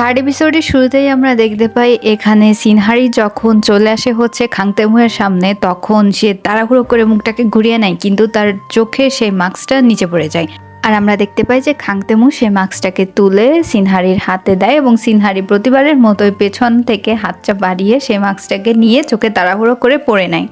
Third এপিসোডের শুরুতেই আমরা দেখতে পাই এখানে সিনহারি যখন চলে আসে হচ্ছে খাংতেমুয়ের সামনে, তখন সে তাড়াহুড়ো করে মুখটাকে ঘুরিয়ে নেয়, কিন্তু তার চোখে সেই মাস্কটা নিচে পড়ে যায়। আর আমরা দেখতে পাই যে খাংতেমু সেই মাস্কটাকে তুলে সিনহারির হাতে দেয় এবং সিনহারি প্রতিবারের মতোই পেছন থেকে হাতটা বাড়িয়ে সেই মাস্কটাকে নিয়ে চোখে তাড়াহুড়ো করে পরে নেয়।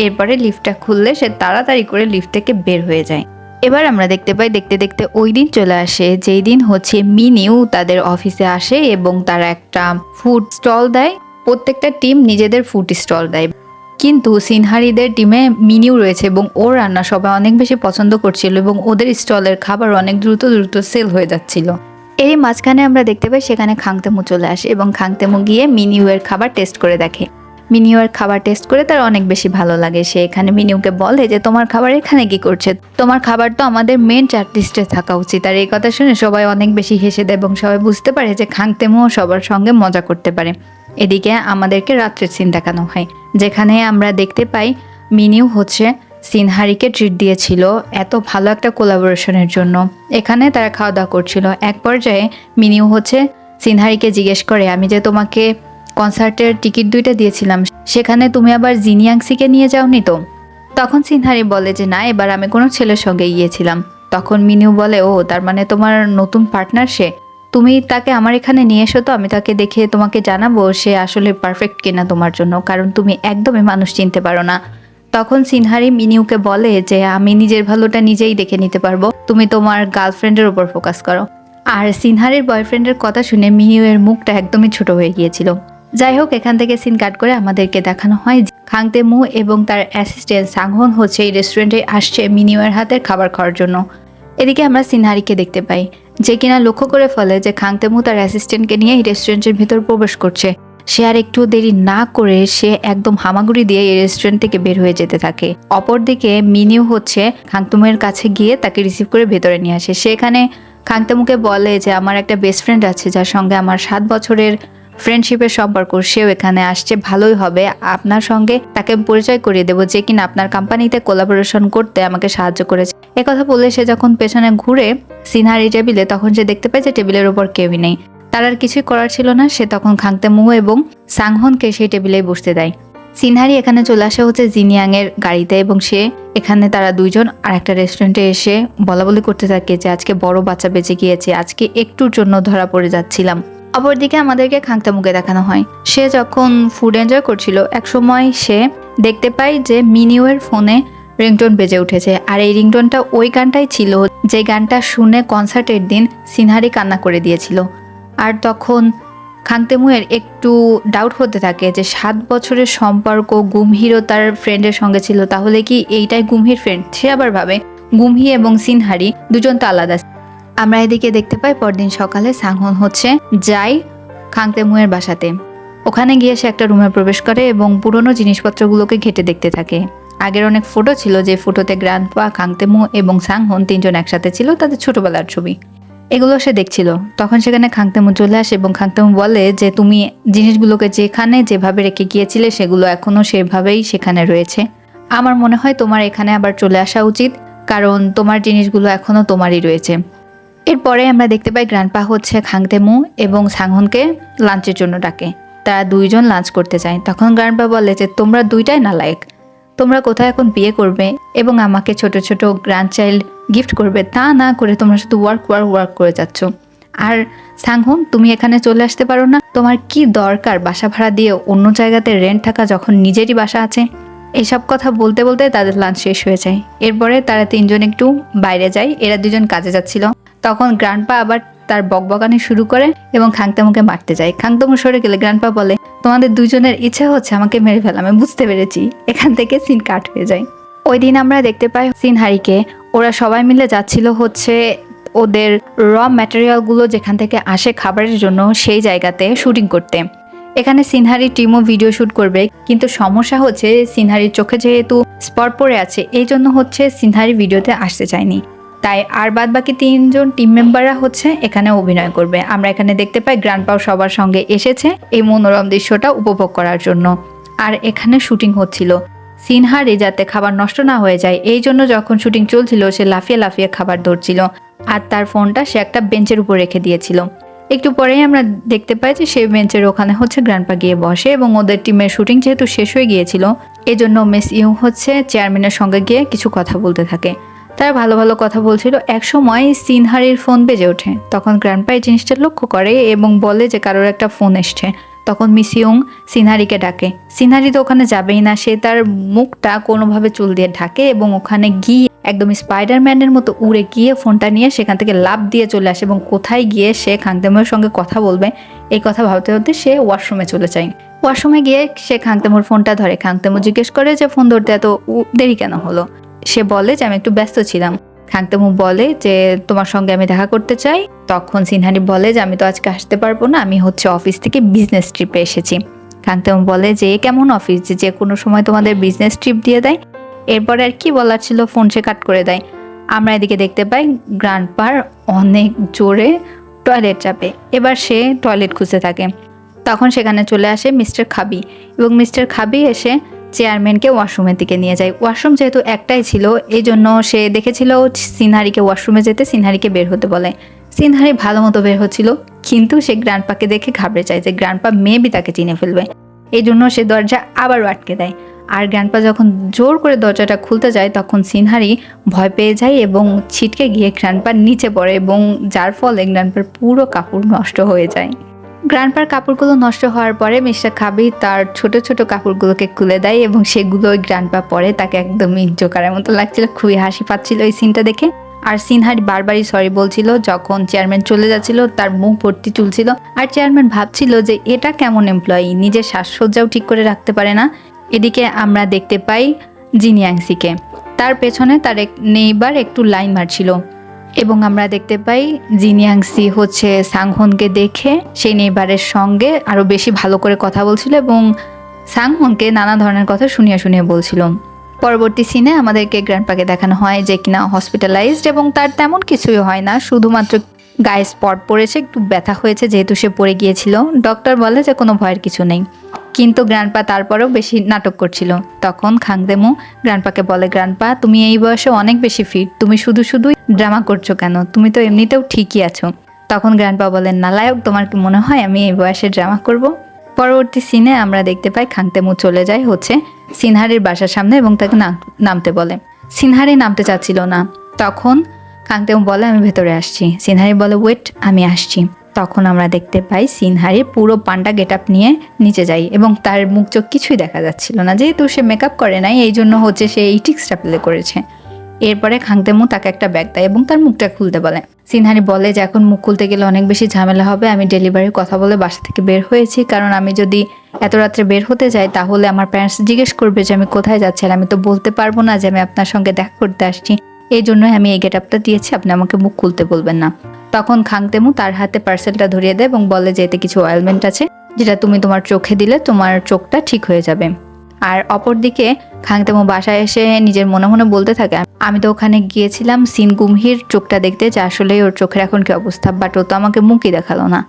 এরপরে লিফটটা খুললে সে তাড়াতাড়ি করে লিফট থেকে বের হয়ে যায়। এবার আমরা দেখতে পাই দেখতে দেখতে ওই দিন চলে আসে যেই দিন হচ্ছে মিনিউ তাদের অফিসে আসে এবং তারা একটা ফুড স্টল দেয়। প্রত্যেকটা টিম নিজেদের ফুড স্টল দেয়, কিন্তু সিনহারিদের টিমে মিনিউ রয়েছে এবং ওর রান্না সবাই অনেক বেশি পছন্দ করছিল এবং ওদের স্টলের খাবার অনেক দ্রুত দ্রুত সেল হয়ে যাচ্ছিল। এরই মাঝখানে আমরা দেখতে পাই সেখানে খাংতেমু চলে আসে এবং খাংতেমু গিয়ে মিনিউ এর খাবার টেস্ট করে দেখে। মিনিউর খাবার টেস্ট করে তার অনেক বেশি ভালো লাগে। সে এখানে মিনিউকে বলে যে তোমার খাবার এখানে কি করছে, তোমার খাবার তো আমাদের মেন চার্ট লিস্টে থাকা উচিত। আর এই কথা শুনে সবাই অনেক বেশি হেসে দেয় এবং সবাই বুঝতে পারে যে খাংতেমুও সবার সঙ্গে মজা করতে পারে। এদিকে আমাদেরকে রাত্রের সিন দেখানো হয়, যেখানে আমরা দেখতে পাই মিনিউ হচ্ছে সিনহারিকে ট্রিট দিয়েছিল এত ভালো একটা কোলাবোরেশনের জন্য। এখানে তারা খাওয়া দাওয়া করছিল। এক পর্যায়ে মিনিউ হচ্ছে সিনহারিকে জিজ্ঞেস করে, আমি যে তোমাকে কনসার্টের টিকিট 2টা দিয়েছিলাম, সেখানে তুমি আবার জিনিয়াংসিকে নিয়ে যাওনি তো? তখন সিনহারি বলে যে না, এবার আমি কোনো ছেলের সঙ্গে গিয়েছিলাম। তখন মিনিউ বলে, ও তার মানে তোমার নতুন পার্টনার সে, তুমি তাকে আমার এখানে নিয়ে এসো তো, আমি তাকে দেখে তোমাকে জানাবো সে আসলে পারফেক্ট কিনা তোমার জন্য, কারণ তুমি একদমই মানুষ চিনতে পারো না। তখন সিনহারি মিনিউকে বলে যে আমি নিজের ভালোটা নিজেই দেখে নিতে পারবো, তুমি তোমার গার্লফ্রেন্ডের উপর ফোকাস করো। আর সিনহারির বয়ফ্রেন্ডের কথা শুনে মিনিউয়ের মুখটা একদমই ছোট হয়ে গিয়েছিল। যাই হোক, এখান থেকে সিন কাট করে আমাদেরকে দেখানো হয় খাংতেমু এবং তার অ্যাসিস্ট্যান্ট সাংহন হচ্ছে এই রেস্টুরেন্টে আসছে মিনিউয়ের হাতের খাবার খাওয়ার জন্য। এদিকে আমরা সিনহারিকে দেখতে পাই যে কিনা লক্ষ্য করে ফেলে যে খাংতেমু তার অ্যাসিস্ট্যান্টকে নিয়ে এই রেস্টুরেন্টের ভিতর প্রবেশ করছে। সে আর একটু দেরি না করে সে একদম হামাগুড়ি দিয়ে এই রেস্টুরেন্ট থেকে বের হয়ে যেতে থাকে। অপরদিকে মিনিউ হচ্ছে খাংতেমুয়ের কাছে গিয়ে তাকে রিসিভ করে ভেতরে নিয়ে আসে। সেখানে খাংতেমুকে বলে যে আমার একটা বেস্ট ফ্রেন্ড আছে যার সঙ্গে আমার 7 বছরের ফ্রেন্ডশিপের সম্পর্ক, সেও এখানে আসছে, ভালোই হবে, আপনার সঙ্গে তাকে পরিচয় করিয়ে দেবো যে কিনা আপনার কোম্পানিতে কোলাবোরেশন করতে আমাকে সাহায্য করেছে। একথা বলে সে যখন পেছনে ঘুরে সিনহারি টেবিলে, তখন সে দেখতে পায় যে টেবিলের উপর কেউই নেই। তার আর কিছুই করার ছিল না, সে তখন খাংতেমু এবং সাংহনকে সেই টেবিলেই বসতে দেয়। সিনহারি এখানে চলে আসে হচ্ছে জিনিয়াং এর গাড়িতে এবং সে এখানে তারা দুইজন আর একটা রেস্টুরেন্টে এসে বলাবলি করতে থাকে যে আজকে বড় বাচ্চা বেঁচে গিয়েছে, আজকে একটুর জন্য ধরা পড়ে যাচ্ছিলাম। অপরদিকে আমাদেরকে খাংতেমুকে দেখানো হয় সে যখন ফুড এনজয় করছিল, একসময় সে দেখতে পায় যে মিনিউয়ের ফোনে রিংটোন বেজে উঠেছে। আর এই রিংটোনটা ওই গানটাই ছিল যে গানটা শুনে কনসার্টের দিন সিনহারি কান্না করে দিয়েছিল। আর তখন খাংতেমুয়ের একটু ডাউট হতে থাকে যে 7 বছরের সম্পর্ক, গুমহিরও তার ফ্রেন্ডের সঙ্গে ছিল, তাহলে কি এইটাই গুমহির ফ্রেন্ড? সে আবার ভাবে গুমহি এবং সিনহারি দুজন তো আলাদা। আমরা এদিকে দেখতে পাই পরদিন সকালে সাংহন হচ্ছে যায় খাংতেমুয়ের বাসাতে। ওখানে গিয়ে সে একটা রুমে প্রবেশ করে এবং পুরনো জিনিসপত্রগুলোকে ঘেটে দেখতে থাকে। আগের অনেক ফটো ছিল, যে ফটোতে গ্র্যান্ডপা, খাংতেমু এবং সাংহন 3জন একসাথে ছিল, তাদের ছোটবেলার ছবি। এগুলো সে দেখছিল। তখন সেখানে খাংতেমু চলে আসে এবং খাংতেমু বলে যে তুমি জিনিসগুলোকে যেখানে যেভাবে রেখে গিয়েছিলে সেগুলো এখনো সেভাবেই সেখানে রয়েছে। আমার মনে হয় তোমার এখানে আবার চলে আসা উচিত, কারণ তোমার জিনিসগুলো এখনো তোমারই রয়েছে। এরপরে আমরা দেখতে পাই গ্র্যান্ডপা হচ্ছে খাংতেমু এবং সাংহনকে লাঞ্চের জন্য ডাকে। তারা দুইজন লাঞ্চ করতে যায়। তখন গ্র্যান্ডপা বলে যে তোমরা দুইটাই নালায়েক, তোমরা কোথায় এখন বিয়ে করবে এবং আমাকে ছোট ছোট গ্র্যান্ড চাইল্ড গিফট করবে, তা না করে তোমরা শুধু ওয়ার্ক করে যাচ্ছ। আর সাংহন, তুমি এখানে চলে আসতে পারো না? তোমার কি দরকার বাসা ভাড়া দিয়ে অন্য জায়গাতে রেন্ট থাকা যখন নিজেরই বাসা আছে? এসব কথা বলতে বলতে তাদের লাঞ্চ শেষ হয়ে যায়। এরপরে তারা 3জন একটু বাইরে যায়, এরা 2জন কাজে যাচ্ছিল। তখন গ্র্যান্ডপা আবার তার বকবকানি শুরু করে এবং খাংতেমুকে মারতে যায়। খাংতেমু সরে গেলে গ্র্যান্ডপা বলে তোমাদের দুজনের ইচ্ছা হচ্ছে আমাকে মেরে ফেলা, আমি বুঝতে পেরেছি। এখান থেকে সিন কাট হয়ে যায়। ওই দিন আমরা দেখতে পাই সিনহারিকে, ওরা সবাই মিলে যাচ্ছিল হচ্ছে ওদের র ম্যাটেরিয়ালগুলো যেখান থেকে আসে খাবারের জন্য সেই জায়গাতে শুটিং করতে। এখানে সিনহারি টিমও ভিডিও শুট করবে, কিন্তু সমস্যা হচ্ছে সিনহারির চোখে যেহেতু স্পট পড়ে আছে, এই জন্য হচ্ছে সিনহারি ভিডিওতে আসতে চায়নি। তাই আর বাদ বাকি 3জন টিম মেম্বাররা হচ্ছে এখানে অভিনয় করবে। আমরা এখানে দেখতে পাই গ্র্যান্ডপাও সবার সঙ্গে এসেছে এই মনোরম দৃশ্যটা উপভোগ করার জন্য। আর এখানে শুটিং হচ্ছিল। সিনহারি যাতে খাবার নষ্ট না হয়ে যায় এই জন্য যখন শুটিং চলছিল সে লাফিয়ে লাফিয়ে খাবার ধরছিল, আর তার ফোনটা সে একটা বেঞ্চের উপর রেখে দিয়েছিল। একটু পরেই আমরা দেখতে পাই যে সেই বেঞ্চের ওখানে হচ্ছে গ্র্যান্ডপা গিয়ে বসে এবং ওদের টিমের শুটিং যেহেতু শেষ হয়ে গিয়েছিল এজন্য মিস ইউ হচ্ছে চেয়ারম্যানের সঙ্গে গিয়ে কিছু কথা বলতে থাকে। তারা ভালো ভালো কথা বলছিল। এক সময় সিনহারির ফোন বেজে ওঠে। তখন গ্র্যান্ডপা এই জিনিসটা লক্ষ্য করে এবং বলে যে কারোর একটা ফোন এসছে। তখন মিস ইয়ং সিনহারিকে ডাকে। সিনহারি তো ওখানে যাবেই না, সে তার মুখটা কোনোভাবে চুল দিয়ে ঢাকে এবং ওখানে গিয়ে একদম স্পাইডারম্যানের মতো উড়ে গিয়ে ফোনটা নিয়ে সেখান থেকে লাফ দিয়ে চলে আসে এবং কোথায় গিয়ে সে খাংতেমুর সঙ্গে কথা বলবে এই কথা ভাবতে ভাবতে সে ওয়াশরুমে চলে যায়। ওয়াশরুমে গিয়ে সে খাংতেমুর ফোনটা ধরে। খাংতেমু জিজ্ঞেস করে যে ফোন ধরতে এত দেরি কেন হলো। সে বলে যে আমি একটু ব্যস্ত ছিলাম। খাংতেমু বলে যে তোমার সঙ্গে আমি দেখা করতে চাই। তখন সিনহারি বলে যে আমি তো আজকে আসতে পারবো না, আমি হচ্ছে অফিস থেকে বিজনেস ট্রিপে এসেছি। খাংতেমু বলে যে কেমন অফিস যে কোনো সময় তোমাদের বিজনেস ট্রিপ দিয়ে দেয়। এরপরে আর কি বলার ছিল ফোন সে কাট করে দেয়। আমরা এদিকে দেখতে পাই গ্র্যান্ডপার অনেক জোরে টয়লেট চাপে। এবার সে টয়লেট খুঁজতে থাকে। তখন সেখানে চলে আসে মিস্টার খাবি এবং মিস্টার খাবি এসে চেয়ারম্যানকে ওয়াশরুমের দিকে নিয়ে যায়। ওয়াশরুম যেহেতু একটাই ছিল এই জন্য সে দেখেছিল সিনহারিকে ওয়াশরুমে যেতে, সিনহারিকে বের হতে বলে। সিনহারি ভালো মতো বের হচ্ছিল কিন্তু সে গ্র্যান্ডপাকে দেখে ঘাবড়ে যায় যে গ্র্যান্ডপা মেবি তাকে চিনে ফেলবে। এই জন্য সে দরজা আবারও আটকে দেয়। আর গ্র্যান্ডপা যখন জোর করে দরজাটা খুলতে যায় তখন সিনহারি ভয় পেয়ে যায় এবং ছিটকে গিয়ে গ্র্যান্ডপার নিচে পড়ে এবং যার ফলে গ্র্যান্ডপার পুরো কাপড় নষ্ট হয়ে যায়। গ্র্যান্ডপার কাপড়গুলো নষ্ট হওয়ার পরে মিস্টার খাবি তার ছোট ছোট কাপড়গুলোকে খুলে দেয় এবং সেগুলো গ্র্যান্ডপা পরে। তাকে একদমই জোকারের মতো লাগছিল, খুবই হাসি পাচ্ছিল এই সিনটা দেখে। আর সিনহারি বারবারই সরি বলছিল। যখন চেয়ারম্যান চলে যাচ্ছিল তার মুখ ভর্তি চুলছিল আর চেয়ারম্যান ভাবছিল যে এটা কেমন এমপ্লয়ি, নিজের সাজসজ্জাও ঠিক করে রাখতে পারে না। এদিকে আমরা দেখতে পাই জিনিয়াংসিকে, তার পেছনে তার নেইবার একটু লাইন মারছিল এবং আমরা দেখতে পাই জিনিয়াংসি হচ্ছে সাংহনকে দেখে সেই নেইবারের সঙ্গে আরো বেশি ভালো করে কথা বলছিল এবং সাংহনকে নানা ধরনের কথা শুনিয়ে শুনিয়ে বলছিল। পরবর্তী সিনে আমাদেরকে গ্র্যান্ডপাকে দেখানো হয় যে কিনা হসপিটালাইজড এবং তার তেমন কিছুই হয় না, শুধুমাত্র গায়ে স্পট পড়েছে, একটু ব্যথা হয়েছে যেহেতু সে পড়ে গিয়েছিল। ডক্টর বলে যে কোনো ভয়ের কিছু নেই, কিন্তু গ্র্যান্ডপা তারপরেও বেশি নাটক করছিল। তখন খাংদেমু গ্র্যান্ডপাকে বলে, গ্র্যান্ডপা তুমি এই বয়সে অনেক বেশি ফিট, তুমি শুধু শুধুই ড্রামা করছো কেন, তুমি তো এমনিতেও ঠিকই আছো। তখন গ্র্যান্ডপা বলেন, নালায়ক তোমার কি মনে হয় আমি এই বয়সে ড্রামা করব? পরবর্তী সিনে আমরা দেখতে পাই খাংতেমু চলে যায় হচ্ছে সিনহারির বাসার সামনে এবং তাকে নামতে বলে। সিনহারি নামতে চাচ্ছিল না। তখন খাংতেমু বলে আমি ভেতরে আসছি। সিনহারি বলে ওয়েট, আমি আসছি। তখন আমরা দেখতে পাই সিনহারি পুরো পান্ডা গেট আপ নিয়ে নিচে যায় এবং তার মুখ চোখ কিছুই দেখা যাচ্ছিল না, যেহেতু সে মেকআপ করে নাই এই জন্য হচ্ছে সে এই টিক্সটা প্লে করেছে। এরপরে খাংতেমু তাকে একটা ব্যাগ দেয় এবং তার মুখটা খুলতে বলে। সিনহারি বলে যে এখন মুখ খুলতে গেলে অনেক বেশি ঝামেলা হবে, আমি ডেলিভারির কথা বলে বাসা থেকে বের হয়েছি, কারণ আমি যদি এত রাত্রে বের হতে যাই তাহলে আমার প্যারেন্টস জিজ্ঞেস করবে যে আমি কোথায় যাচ্ছি আর আমি তো বলতে পারবো না যে আমি আপনার সঙ্গে দেখা করতে আসছি, এই জন্যই আমি এই গেট আপটা দিয়েছি, আপনি আমাকে মুখ খুলতে বলবেন না। তখন খাংতেমু তার হাতে পার্সেলটা ধরিয়ে দেয় এবং বলে যে এতে কিছু অয়েলমেন্ট আছে যেটা তুমি তোমার চোখে দিলে তোমার চোখটা ঠিক হয়ে যাবে। আর অপরদিকে খাংতেমু বাসায় এসে নিজের মনে মনে বলতে থাকে আমি তো ওখানে গিয়েছিলাম সিন গুমহির চোখটা দেখতে, যে আসলে ওর চোখের এখন কি অবস্থা, বাট ও তো আমাকে মুখই দেখালো না।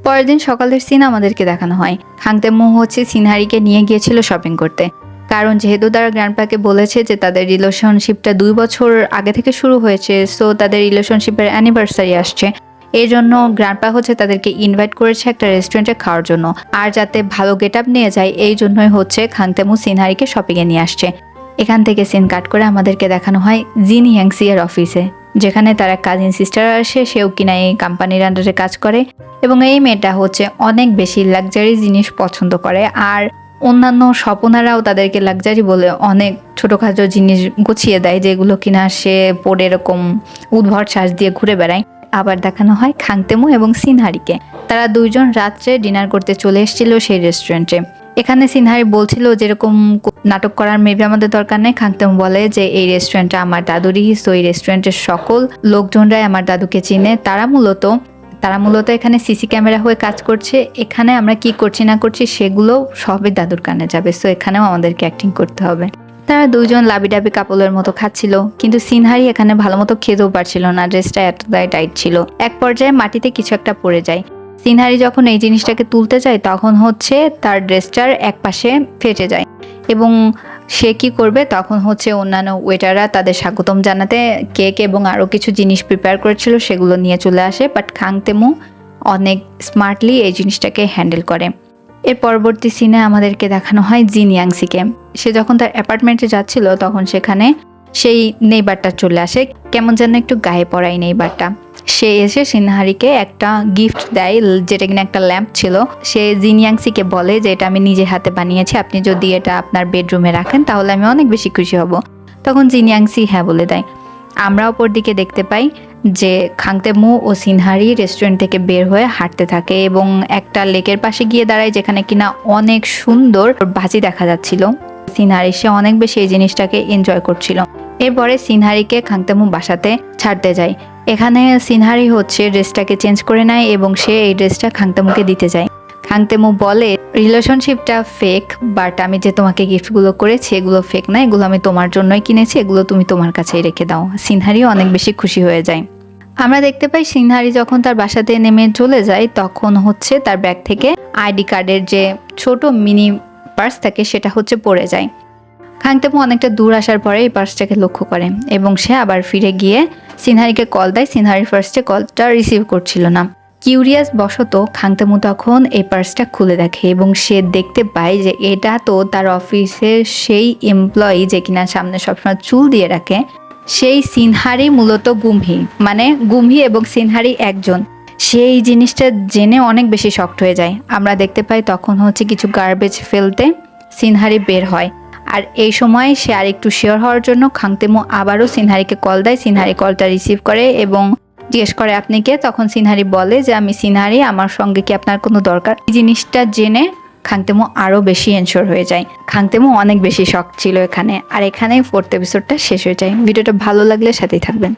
পরের দিন সকালের সিন আমাদেরকে দেখানো হয়। খাংতেমু হচ্ছে সিনহারিকে নিয়ে গিয়েছিল শপিং করতে, কারণ যেহেতু তারা গ্র্যান্ডপাকে বলেছে যে তাদের রিলেশনশিপটা 2 বছর আগে থেকে শুরু হয়েছে, সো তাদের রিলেশনশিপের অ্যানিভার্সারি আসছে, এই জন্য গ্র্যান্ডপা হচ্ছে তাদেরকে ইনভাইট করেছে একটা রেস্টুরেন্টে খাওয়ার জন্য। আর যাতে ভালো গেট আপ নিয়ে যায় এই জন্যই হচ্ছে খাংতেমু সিনহারিকে শপিংয়ে নিয়ে আসছে। এখান থেকে সিন কাট করে আমাদেরকে দেখানো হয় জিনিয়াংসি এর অফিসে, যেখানে তার এক কাজিন সিস্টার আসে, সেও কিনা এই কোম্পানির আন্ডারে কাজ করে এবং এই মেয়েটা হচ্ছে অনেক বেশি লাক্সারি জিনিস পছন্দ করে। আর অন্যান্য স্বপনারাও তাদেরকে লাক্সারি বলে অনেক ছোটোখাটো জিনিস গুছিয়ে দেয় যেগুলো কিনা সে পরে এরকম উদ্ভট শ্বাস দিয়ে ঘুরে বেড়ায়। আবার দেখানো হয় খাংতেমু এবং সিনহারিকে, তারা দুইজন রাত্রে ডিনার করতে চলে এসেছিল সেই রেস্টুরেন্টে। এখানে সিনহারি বলছিল যেরকম নাটক করার মেবি আমাদের দরকার নেই। খাংতেমু বলে যে এই রেস্টুরেন্টটা আমার দাদুরই, সো এই রেস্টুরেন্টের সকল লোকজনরাই আমার দাদুকে চিনে, তারা মূলত এখানে সিসি ক্যামেরা হয়ে কাজ করছে, এখানে আমরা কি করছি না করছি সেগুলো সবই দাদুর কানে যাবে, সো এখানেও আমাদেরকে অ্যাক্টিং করতে হবে। তারা দুইজন লাবিডাবি কাপলের মতো খাচ্ছিল, কিন্তু সিনহারি এখানে ভালো মতো খেতেও পারছিল না, ড্রেসটা এতটাই টাইট ছিল। এক পর্যায়ে মাটিতে কিছু একটা পড়ে যায়। সিনহারি যখন এই জিনিসটাকে তুলতে যায় তখন হচ্ছে তার ড্রেসটার এক পাশে ফেটে যায় এবং সে কি করবে, তখন হচ্ছে অন্যান্য ওয়েটাররা তাদের স্বাগতম জানাতে কেক এবং আরও কিছু জিনিস প্রিপেয়ার করেছিল সেগুলো নিয়ে চলে আসে। বাট খাংতেমু অনেক স্মার্টলি এই জিনিসটাকে হ্যান্ডেল করে। এর পরবর্তী সিনে আমাদেরকে দেখানো হয় জিন ইয়াংসিকে। সে যখন তার অ্যাপার্টমেন্টে যাচ্ছিল তখন সেখানে সেই নেইবারটা চলে আসে, কেমন যেন একটু গায়ে পড়ায় নেইবারটা। সে এসে সিনহারিকে একটা গিফট দেয়, যেটা কিনা একটা ল্যাম্প ছিল। সে জিন ইয়াংসিকে বলে যে এটা আমি নিজে হাতে বানিয়েছি, আপনি যদি এটা আপনার বেডরুমে রাখেন তাহলে আমি অনেক বেশি খুশি হব। তখন জিন ইয়াংসি হ্যাঁ বলে দেয়। আমরা অপর দিকে দেখতে পাই যে খাংতেমু ও সিনহারি রেস্টুরেন্ট থেকে বের হয়ে হাঁটতে থাকে এবং একটা লেকের পাশে গিয়ে দাঁড়ায়, যেখানে কিনা অনেক সুন্দর বাজি দেখা যাচ্ছিল। সিনহারি সে অনেক বেশি এই জিনিসটাকে এনজয় করছিল। এরপরে সিনহারিকে খাংতেমু বাসাতে ছাড়তে যায়। এখানে সিনহারি হচ্ছে ড্রেসটাকে চেঞ্জ করে নেয় এবং সে এই ড্রেসটা খাংতেমুকে দিতে যায়। খাংতেমু বলে রিলেশনশিপটা ফেক, বাট আমি যে তোমাকে গিফটগুলো করেছি এগুলো ফেক না, এগুলো আমি তোমার জন্যই কিনেছি, এগুলো তুমি তোমার কাছেই রেখে দাও। সিনহারিও অনেক বেশি খুশি হয়ে যায়। আমরা দেখতে পাই সিনহারি যখন তার বাসাতে নেমে চলে যায় তখন হচ্ছে তার ব্যাগ থেকে আইডি কার্ডের যে ছোট মিনি পার্স থাকে সেটা হচ্ছে পড়ে যায়। খাংতেমু অনেকটা দূর আসার পরে এই পার্সটাকে লক্ষ্য করে এবং সে আবার ফিরে গিয়ে সিনহারিকে কল দেয়। সিনহারি ফার্স্টে কলটা রিসিভ করছিল না। কিউরিয়াস বশত খাংতেমু তখন এই পার্সটা খুলে দেখে এবং সে দেখতে পায় যে এটা তো তার অফিসের সেই এমপ্লয়ি যে কিনা সামনে সবসময় চুল দিয়ে রাখে, সেই সিনহারি মূলত গুমহি, মানে গুমহি এবং সিনহারি একজন। সেই জিনিসটা জেনে অনেক বেশি শকড হয়ে যায়। আমরা দেখতে পাই তখন হচ্ছে কিছু গার্বেজ ফেলতে সিনহারি বের হয়, আর এই সময় সে আর একটু শিওর হওয়ার জন্য খাংতেমু আবারও সিনহারিকে কল দেয়। সিনহারি কলটা রিসিভ করে এবং জিজ্ঞেস করে আপনি কে। তখন সিনহারি বলে যে আমি সিনহারি, আমার সঙ্গে কি আপনার কোনো দরকার। এই জিনিসটা জেনে খাংতেমু আরও বেশি এনশোর হয়ে যায়। খাংতেমু অনেক বেশি শক ছিল এখানে। আর এখানেই 4th এপিসোডটা শেষ হয়ে যায়। ভিডিওটা ভালো লাগলে সাথেই থাকবেন।